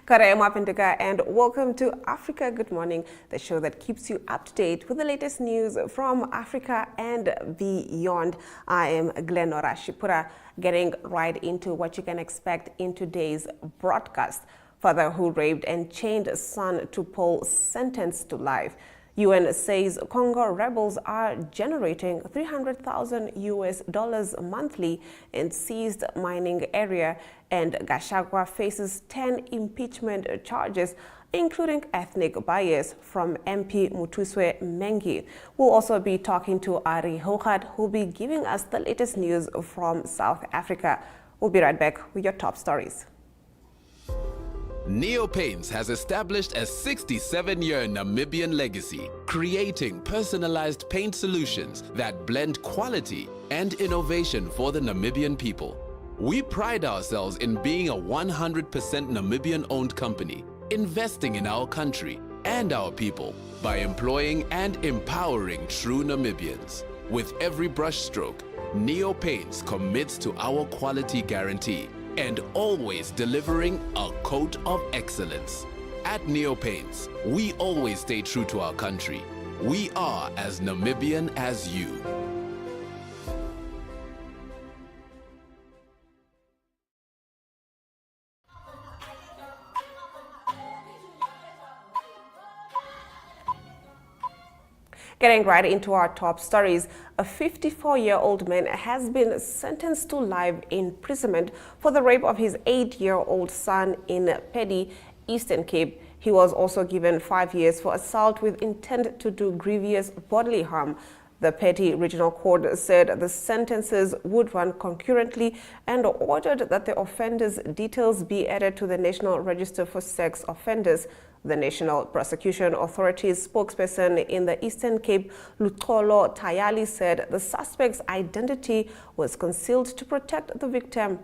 Kara Mapinduka and welcome to Africa Good Morning, the show that keeps you up to date with the latest news from Africa and beyond. I am Glenora Shipura, getting right into what you can expect in today's broadcast. Father who raped and chained son to pole sentenced to life. UN says Congo rebels are generating $300,000 monthly in seized mining area, and Gachagua faces 10 impeachment charges, including ethnic bias, from MP Mutuse Mwengi. We'll also be talking to Arrie Hougaard, who'll be giving us the latest news from South Africa. We'll be right back with your top stories. Neopaints has established a 67-year Namibian legacy, creating personalized paint solutions that blend quality and innovation for the Namibian people. We pride ourselves in being a 100% Namibian-owned company, investing in our country and our people by employing and empowering true Namibians. With every brushstroke, Neopaints commits to our quality guarantee and always delivering a coat of excellence. At Neopaints, we always stay true to our country. We are as Namibian as you. Getting right into our top stories, a 54-year-old man has been sentenced to life imprisonment for the rape of his 8-year-old son in Pedi, Eastern Cape. He was also given 5 years for assault with intent to do grievous bodily harm. The Pedi Regional Court said the sentences would run concurrently and ordered that the offenders' details be added to the National Register for Sex Offenders. The National Prosecution Authority's spokesperson in the Eastern Cape, Luxolo Tayali, said the suspect's identity was concealed to protect the victim.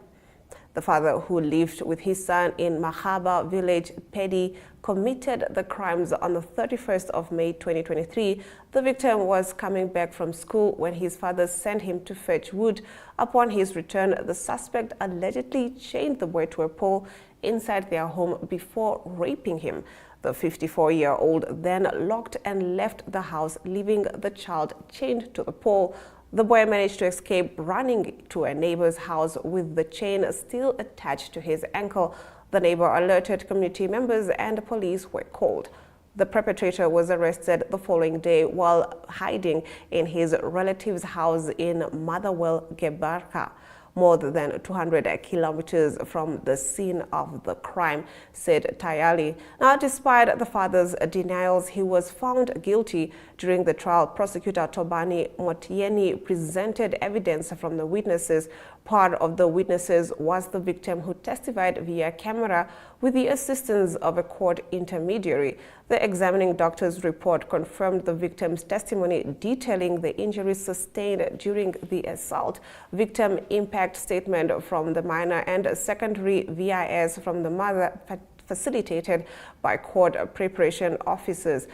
The father, who lived with his son in Mahaba village, Pedi, committed the crimes on the 31st of May 2023. The victim was coming back from school when his father sent him to fetch wood. Upon his return, the suspect allegedly chained the boy to a pole inside their home before raping him. The 54-year-old then locked and left the house, leaving the child chained to the pole. The boy managed to escape, running to a neighbor's house with the chain still attached to his ankle. The neighbor alerted community members and police were called. The perpetrator was arrested the following day while hiding in his relative's house in Motherwell, Gebarka, more than 200 kilometers from the scene of the crime, said Tayali. Now, despite the father's denials, he was found guilty. During the trial, prosecutor Tobani Motieni presented evidence from the witnesses. Part of the witnesses was the victim, who testified via camera with the assistance of a court intermediary. The examining doctor's report confirmed the victim's testimony, detailing the injuries sustained during the assault, victim impact statement from the minor, and a secondary VIS from the mother, facilitated by court preparation officers.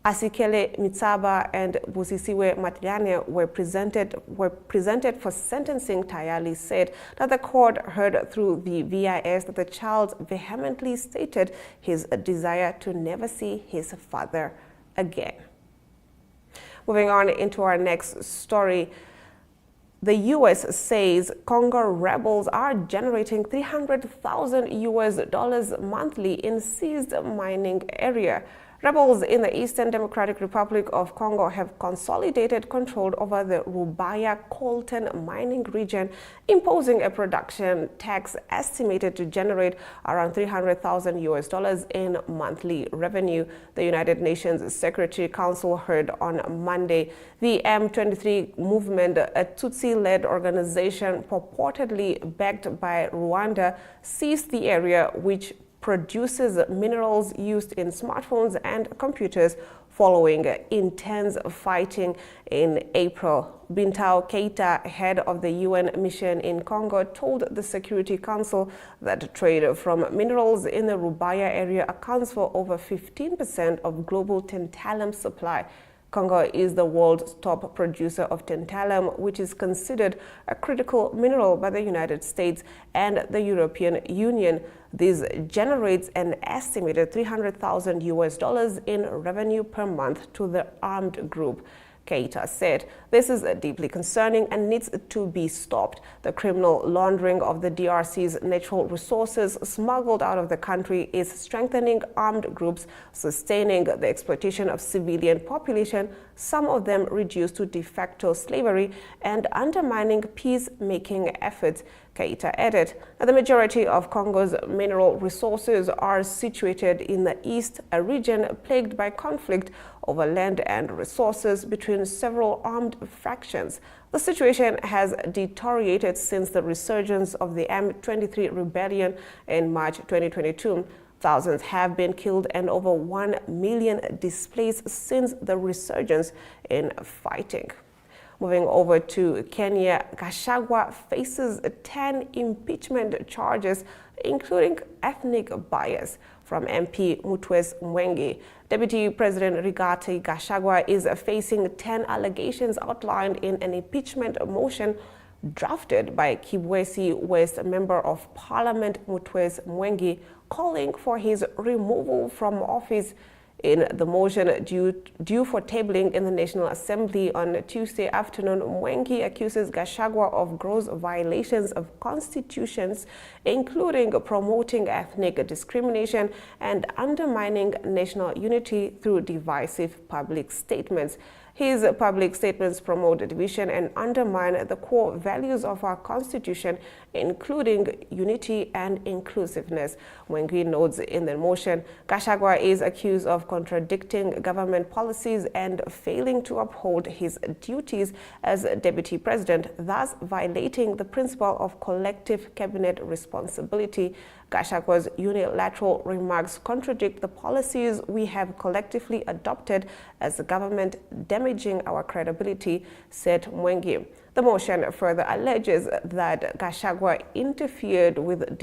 Asikele Mitsaba and Busisiwe Matiane were presented for sentencing. Tayali said that the court heard through the VIS that the child vehemently stated his desire to never see his father again. Moving on into our next story. The U.S. says Congo rebels are generating $300,000 monthly in seized mining area. Rebels in the Eastern Democratic Republic of Congo have consolidated control over the Rubaya-Coltan mining region, imposing a production tax estimated to generate around $300,000 in monthly revenue. The United Nations Security Council heard on Monday the M23 movement, a Tutsi-led organization purportedly backed by Rwanda, seized the area, which produces minerals used in smartphones and computers, following intense fighting in April. Bintao Keita, head of the UN mission in Congo, told the Security Council that trade from minerals in the Rubaya area accounts for over 15% of global tantalum supply. Congo is the world's top producer of tantalum, which is considered a critical mineral by the United States and the European Union. This generates an estimated $300,000 in revenue per month to the armed group. Keita said, "This is deeply concerning and needs to be stopped. The criminal laundering of the DRC's natural resources smuggled out of the country is strengthening armed groups, sustaining the exploitation of civilian population, some of them reduced to de facto slavery, and undermining peace-making efforts." Keita added that the majority of Congo's mineral resources are situated in the east, a region plagued by conflict over land and resources between several armed factions. The situation has deteriorated since the resurgence of the M23 rebellion in March 2022. Thousands have been killed and over 1 million displaced since the resurgence in fighting. Moving over to Kenya, Gachagua faces 10 impeachment charges, including ethnic bias, from MP Mutuse Mwengi. Deputy President Rigathi Gachagua is facing 10 allegations outlined in an impeachment motion drafted by Kibwezi West Member of Parliament Mutuse Mwengi, calling for his removal from office. In the motion due for tabling in the National Assembly on Tuesday afternoon, Mwengi accuses Gachagua of gross violations of constitutions, including promoting ethnic discrimination and undermining national unity through divisive public statements. His public statements promote division and undermine the core values of our constitution, including unity and inclusiveness. Mwengi notes in the motion, Gachagua is accused of contradicting government policies and failing to uphold his duties as deputy president, thus violating the principle of collective cabinet responsibility. Gachagua's unilateral remarks contradict the policies we have collectively adopted as a government, damaging our credibility, said Mwengi. The motion further alleges that Gachagua interfered with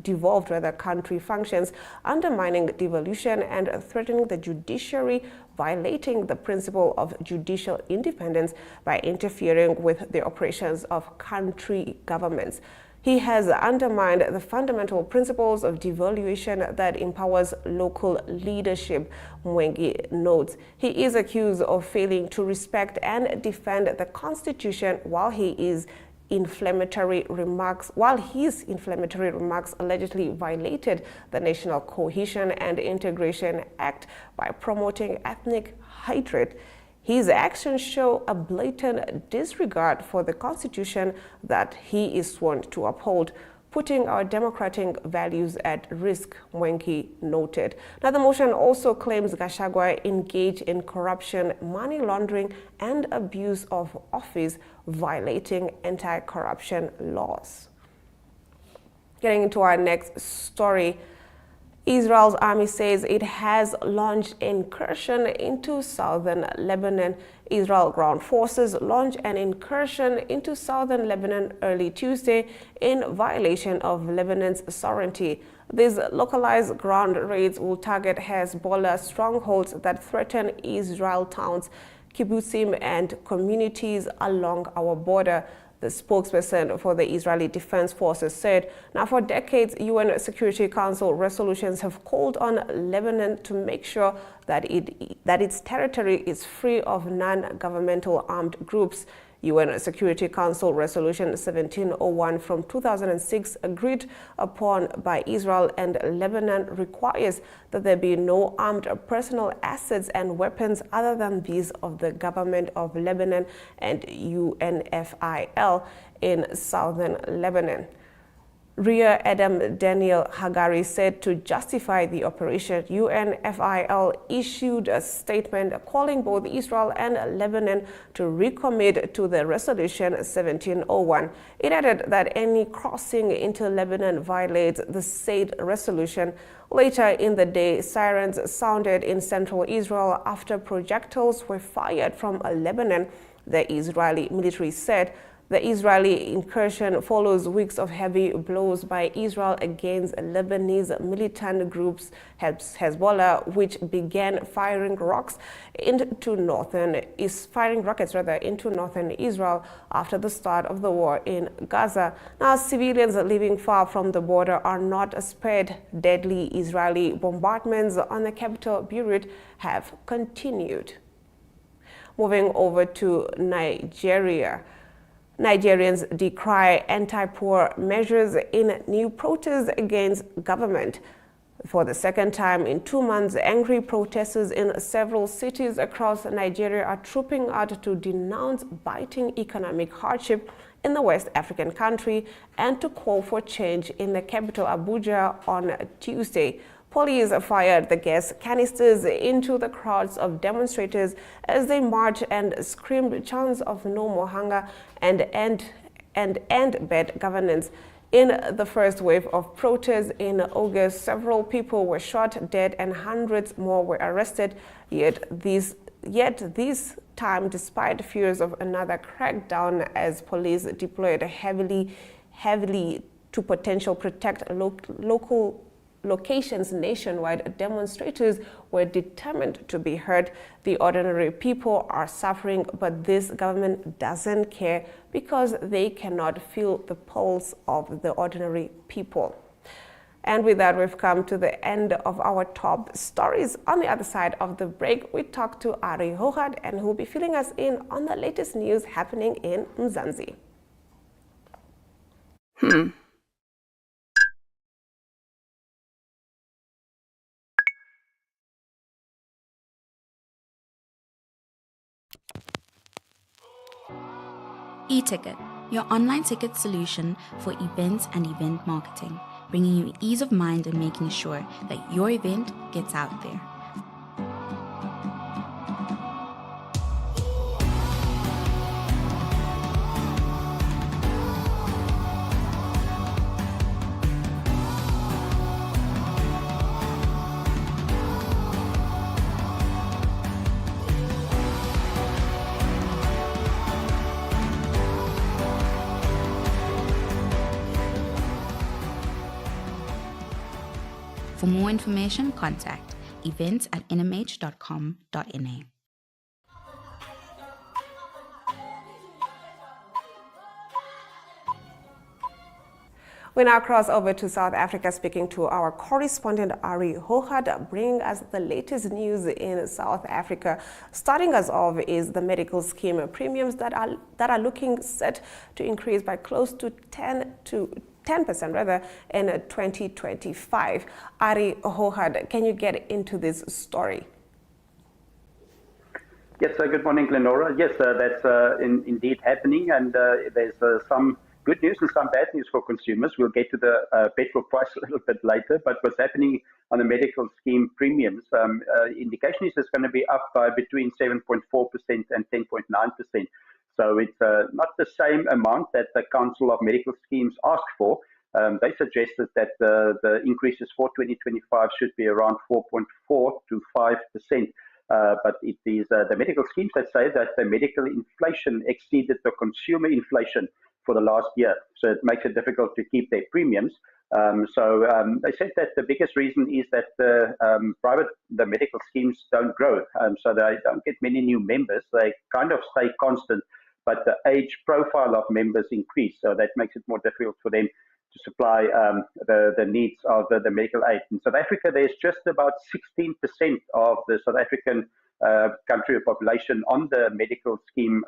devolved country functions, undermining devolution and threatening the judiciary, violating the principle of judicial independence by interfering with the operations of country governments. He has undermined the fundamental principles of devolution that empowers local leadership, Mwengi notes. He is accused of failing to respect and defend the Constitution while his inflammatory remarks allegedly violated the National Cohesion and Integration Act by promoting ethnic hatred. His actions show a blatant disregard for the Constitution that he is sworn to uphold, putting our democratic values at risk, Mwengi noted. Now, the motion also claims Gachagua engaged in corruption, money laundering, and abuse of office, violating anti-corruption laws. Getting into our next story, Israel's army says it has launched incursion into southern Lebanon. Israel ground forces launched an incursion into southern Lebanon early Tuesday in violation of Lebanon's sovereignty. These localized ground raids will target Hezbollah strongholds that threaten Israel towns, kibbutzim, and communities along our border. The spokesperson for the Israeli Defense Forces said, "Now, for decades, UN Security Council resolutions have called on Lebanon to make sure that its territory is free of non-governmental armed groups." UN Security Council Resolution 1701 from 2006, agreed upon by Israel and Lebanon, requires that there be no armed personal assets and weapons other than these of the government of Lebanon and UNFIL in southern Lebanon. Rear Admiral Daniel Hagari said to justify the operation, UNFIL issued a statement calling both Israel and Lebanon to recommit to the resolution 1701. It added that any crossing into Lebanon violates the said resolution. Later in the day, sirens sounded in central Israel after projectiles were fired from Lebanon, the Israeli military said. The Israeli incursion follows weeks of heavy blows by Israel against Lebanese militant groups Hezbollah, which began firing rockets into northern Israel after the start of the war in Gaza. Now, civilians living far from the border are not spared. Deadly Israeli bombardments on the capital Beirut have continued. Moving over to Nigeria. Nigerians decry anti-poor measures in new protests against government. For the second time in 2 months, angry protesters in several cities across Nigeria are trooping out to denounce biting economic hardship in the West African country and to call for change in the capital Abuja on Tuesday. Police fired the gas canisters into the crowds of demonstrators as they marched and screamed chants of no more hunger and end bad governance. In the first wave of protests in August, several people were shot dead and hundreds more were arrested. Yet this time, despite fears of another crackdown, as police deployed heavily to potential protect local locations nationwide, demonstrators were determined to be heard. The ordinary people are suffering, but this government doesn't care because they cannot feel the pulse of the ordinary people. And with that, we've come to the end of our top stories. On the other side of the break, we talk to Arrie Hougaard, and who will be filling us in on the latest news happening in Mzansi. E-Ticket, your online ticket solution for events and event marketing, bringing you ease of mind and making sure that your event gets out there. For more information, contact events@nmh.com.na. We now cross over to South Africa, speaking to our correspondent Arrie Hougaard, bringing us the latest news in South Africa. Starting us off is the medical scheme premiums that are looking set to increase by close to 10% in 2025. Arrie Hougaard, can you get into this story? Yes, good morning, Glenora. Yes, that's indeed happening, and there's some good news and some bad news for consumers. We'll get to the petrol price a little bit later, but what's happening on the medical scheme premiums, indication is it's going to be up by between 7.4% and 10.9%. So it's not the same amount that the Council of Medical Schemes asked for. They suggested that the increases for 2025 should be around 4.4 to 5%. But it is the medical schemes that say that the medical inflation exceeded the consumer inflation for the last year. So it makes it difficult to keep their premiums. They said that the biggest reason is that the medical schemes don't grow. So they don't get many new members. They kind of stay constant, but the age profile of members increase. So that makes it more difficult for them to supply the needs of the medical aid. In South Africa, there's just about 16% of the South African country population on the medical scheme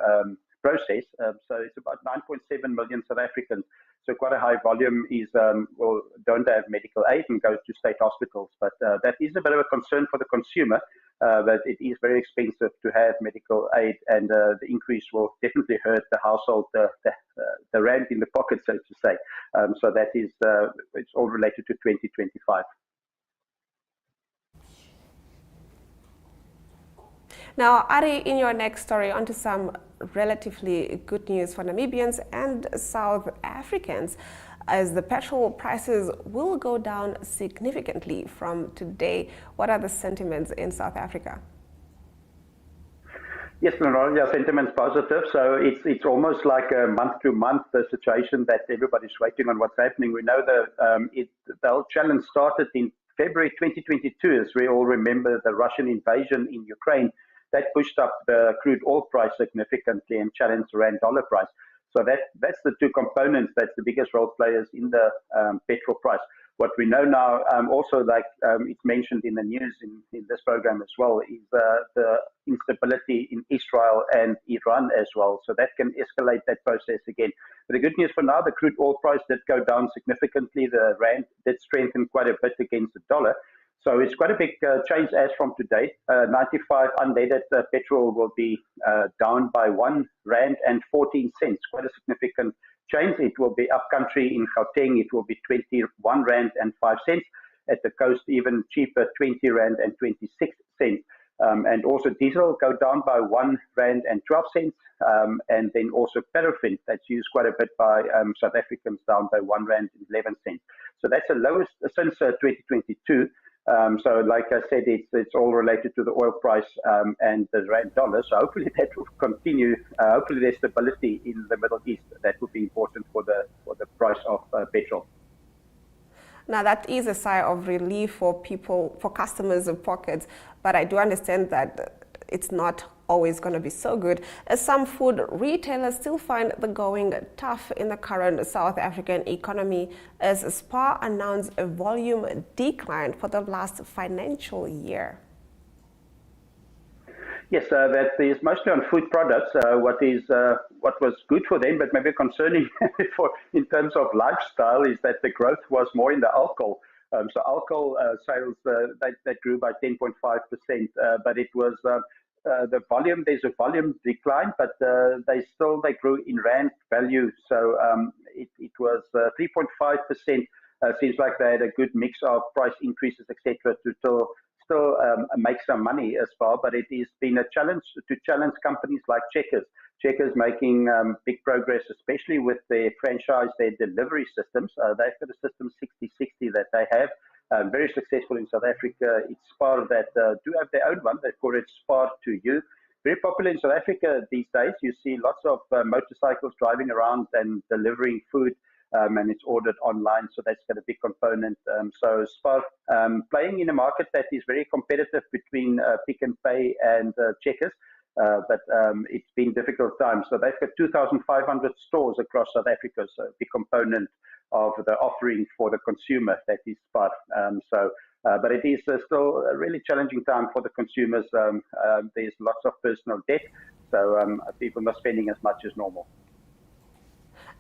process. So it's about 9.7 million South Africans. So quite a high volume is don't have medical aid and go to state hospitals. But that is a bit of a concern for the consumer, that it is very expensive to have medical aid, and the increase will definitely hurt the household, the rand in the pocket, so to say. So that is, it's all related to 2025. Now, Arrie, in your next story, onto some relatively good news for Namibians and South Africans, as the petrol prices will go down significantly from today. What are the sentiments in South Africa? Yes, Lenora, yeah, sentiment's positive. So it's almost like a month-to-month situation that everybody's waiting on what's happening. We know the whole challenge started in February 2022, as we all remember the Russian invasion in Ukraine. That pushed up the crude oil price significantly and challenged the rand dollar price. So that's the two components. That's the biggest role players in the petrol price. What we know now, also like it's mentioned in the news in this program as well, is the instability in Israel and Iran as well. So that can escalate that process again. But the good news for now, the crude oil price did go down significantly. The rand did strengthen quite a bit against the dollar. So it's quite a big change as from today. 95 unleaded petrol will be down by R1.14, quite a significant change. It will be upcountry in Gauteng, it will be R21.05. At the coast, even cheaper, R20.26. And also diesel go down by R1.12. And then also paraffin, that's used quite a bit by South Africans, down by R1.11. So that's the lowest since 2022. So like I said, it's all related to the oil price and the rand dollar. So hopefully that will continue. Hopefully there's stability in the Middle East. That would be important for the price of petrol. Now that is a sigh of relief for people, for customers' pockets, but I do understand that it's not always going to be so good, as some food retailers still find the going tough in the current South African economy, as SPAR announced a volume decline for the last financial year. Yes, that is mostly on food products. What was good for them, but maybe concerning in terms of lifestyle, is that the growth was more in the alcohol. So alcohol sales that grew by 10.5%, but it was the volume. There's a volume decline, but they grew in rand value. So it was 3.5%. Seems like they had a good mix of price increases, etc., to still make some money as well. But it has been a challenge to challenge companies like Checkers. Checkers making big progress, especially with their franchise, their delivery systems. They've got a system 60/60 that they have. Very successful in South Africa. It's Spar that do have their own one. They call it Spar to You. Very popular in South Africa these days. You see lots of motorcycles driving around and delivering food, and it's ordered online. So that's got a big component. So Spar playing in a market that is very competitive between Pick n Pay and Checkers. But it's been difficult times. So they've got 2,500 stores across South Africa. So a big component of the offering for the consumer, that is Spar. But it is still a really challenging time for the consumers. There's lots of personal debt, so people not spending as much as normal.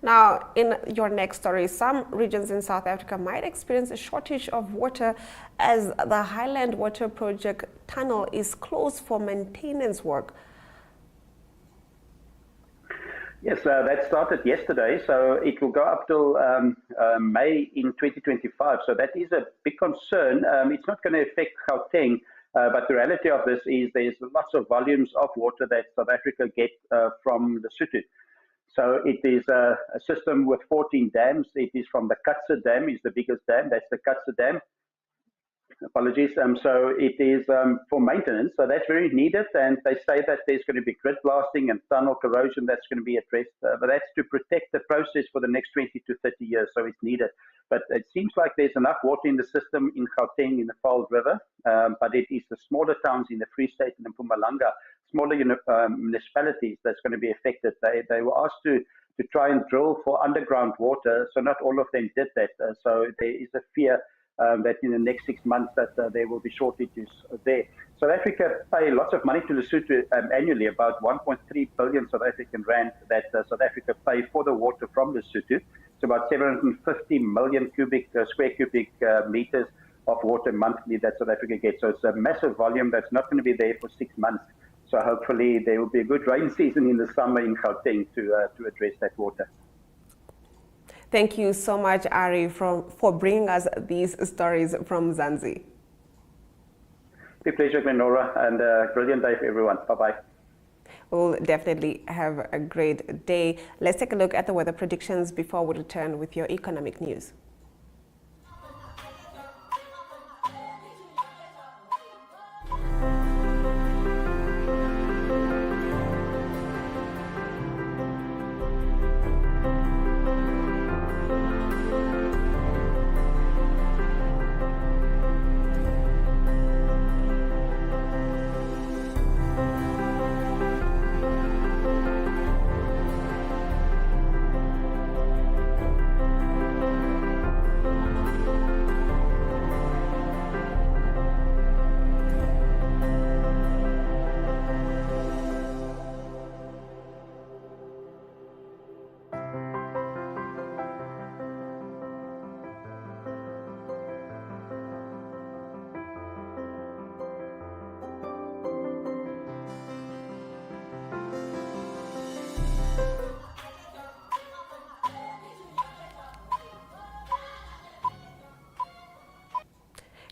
Now, in your next story, some regions in South Africa might experience a shortage of water as the Highland Water Project tunnel is closed for maintenance work. Yes, that started yesterday, so it will go up till May in 2025. So that is a big concern. It's not going to affect Gauteng, but the reality of this is there's lots of volumes of water that South Africa get from Lesotho. So it is a system with 14 dams. It is from the Katse Dam, is the biggest dam. That's the Katse Dam. Apologies. So it is for maintenance. So that's very needed. And they say that there's going to be grid blasting and tunnel corrosion that's going to be addressed. But that's to protect the process for the next 20 to 30 years. So it's needed. But it seems like there's enough water in the system in Gauteng, in the Vaal River. But it is the smaller towns in the Free State and in Mpumalanga, smaller municipalities that's going to be affected. They were asked to try and drill for underground water. So not all of them did that. So there is a fear that in the next 6 months that there will be shortages there. South Africa pay lots of money to Lesotho annually, about 1.3 billion South African rand that South Africa pay for the water from Lesotho. It's about 750 million square cubic meters of water monthly that South Africa gets. So it's a massive volume that's not going to be there for 6 months. So hopefully there will be a good rain season in the summer in Gauteng to address that water. Thank you so much, Arrie, for bringing us these stories from Zanzi. My pleasure, Glenora, and brilliant day for everyone. Bye-bye. We'll definitely have a great day. Let's take a look at the weather predictions before we return with your economic news.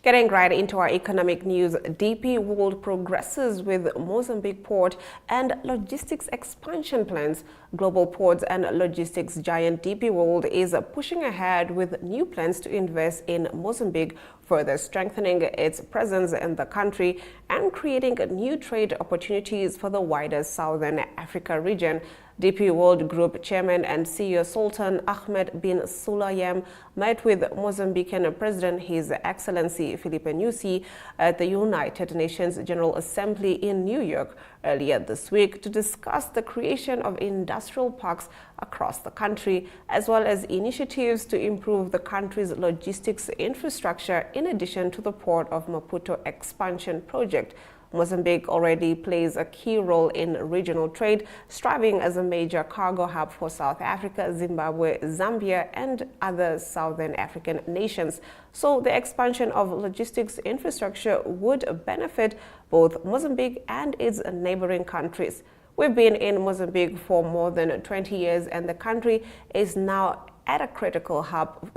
Getting right into our economic news, DP World progresses with Mozambique port and logistics expansion plans. Global ports and logistics giant DP World is pushing ahead with new plans to invest in Mozambique, further strengthening its presence in the country and creating new trade opportunities for the wider Southern Africa region. DP World Group Chairman and CEO Sultan Ahmed bin Sulayem met with Mozambican President His Excellency Filipe Nyusi at the United Nations General Assembly in New York earlier this week to discuss the creation of industrial parks across the country, as well as initiatives to improve the country's logistics infrastructure in addition to the Port of Maputo expansion project. Mozambique already plays a key role in regional trade, striving as a major cargo hub for South Africa, Zimbabwe, Zambia, and other Southern African nations. So the expansion of logistics infrastructure would benefit both Mozambique and its neighboring countries. We've been in Mozambique for more than 20 years, and the country is now a critical hub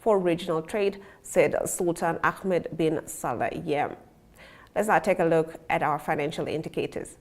for regional trade, said Sultan Ahmed bin Sulayem. Let's now take a look at our financial indicators.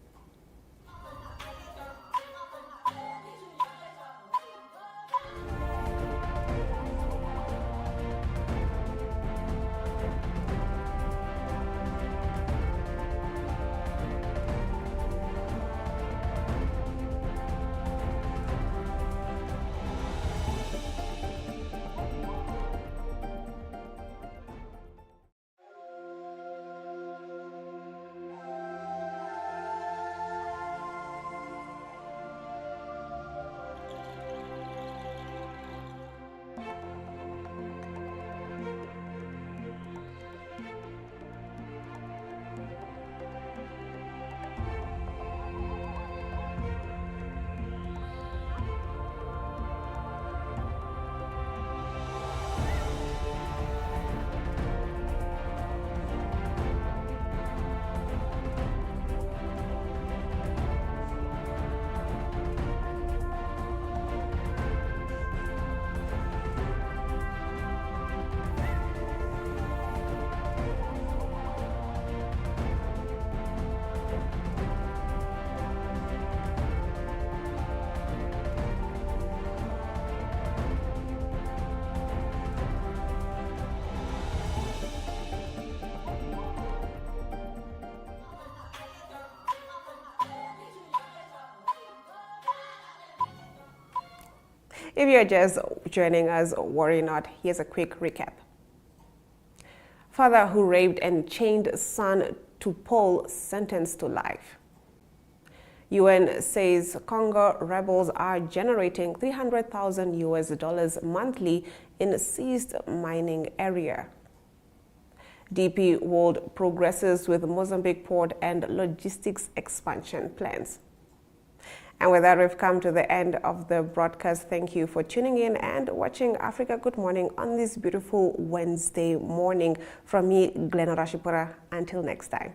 If you're just joining us, worry not, here's a quick recap. Father who raped and chained son to pole sentenced to life. UN says Congo rebels are generating $300,000 monthly in seized mining area. DP World progresses with Mozambique port and logistics expansion plans. And with that, we've come to the end of the broadcast. Thank you for tuning in and watching Africa Good Morning on this beautiful Wednesday morning. From me, Glenn Rashipura. Until next time.